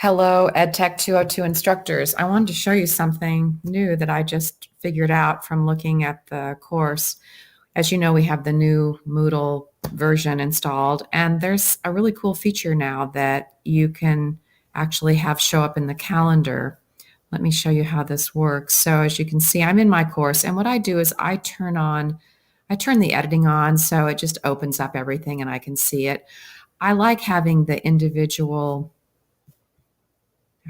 Hello, EdTech 202 instructors. I wanted to show you something new that I just figured out from looking at the course. As you know, we have the new Moodle version installed, and there's a really cool feature now that you can actually have show up in the calendar. Let me show you how this works. So as you can see, I'm in my course, and what I do is I turn the editing on so it just opens up everything and I can see it. I like having the individual.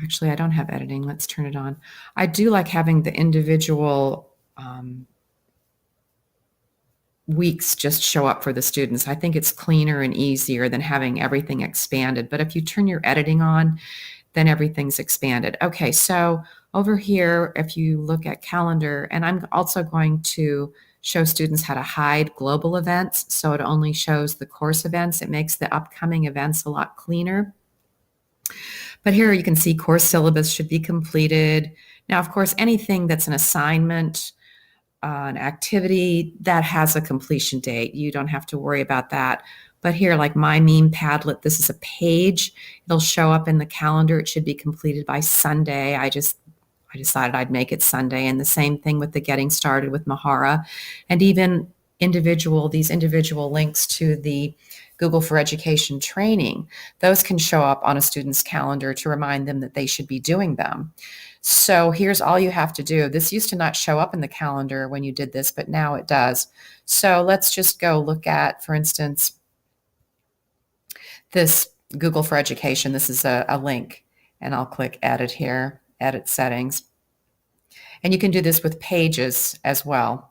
Actually, I don't have editing. Let's turn it on. I do like having the individual weeks just show up for the students. I think it's cleaner and easier than having everything expanded. But if you turn your editing on, then everything's expanded. Okay, so over here, if you look at calendar, and I'm also going to show students how to hide global events, so it only shows the course events. It makes the upcoming events a lot cleaner. But here you can see course syllabus should be completed. Now, of course, anything that's an assignment, an activity, that has a completion date. You don't have to worry about that. But here, like My Meme Padlet, this is a page. It'll show up in the calendar. It should be completed by Sunday. I decided I'd make it Sunday. And the same thing with the Getting Started with Mahara. And even these individual links to the Google for Education training, those can show up on a student's calendar to remind them that they should be doing them. So here's all you have to do. This used to not show up in the calendar when you did this, but now it does. So let's just go look at, for instance, this Google for Education. This is a link, and I'll click Edit here, Edit Settings. And you can do this with pages as well.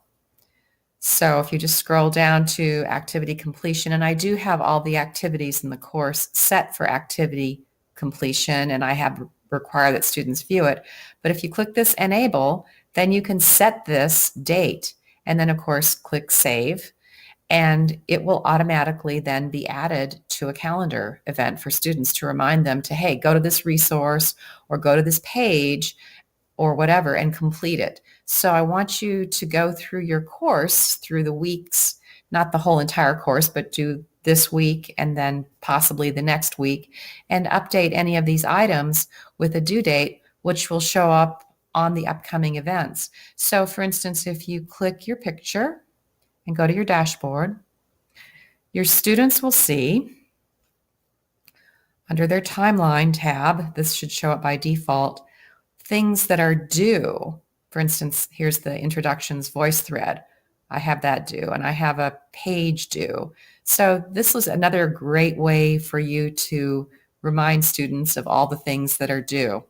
So if you just scroll down to activity completion, and I do have all the activities in the course set for activity completion, and I have require that students view it. But if you click this enable, then you can set this date, and then of course click save, and it will automatically then be added to a calendar event for students to remind them to, hey, go to this resource or go to this page or whatever and complete it. So I want you to go through your course through the weeks, not the whole entire course, but do this week and then possibly the next week, and update any of these items with a due date, which will show up on the upcoming events. So for instance, if you click your picture and go to your dashboard, your students will see under their timeline tab, this should show up by default, things that are due. For instance, here's the introductions voice thread. I have that due, and I have a page due. So this was another great way for you to remind students of all the things that are due.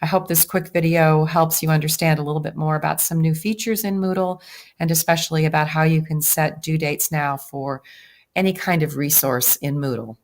I hope this quick video helps you understand a little bit more about some new features in Moodle, and especially about how you can set due dates now for any kind of resource in Moodle.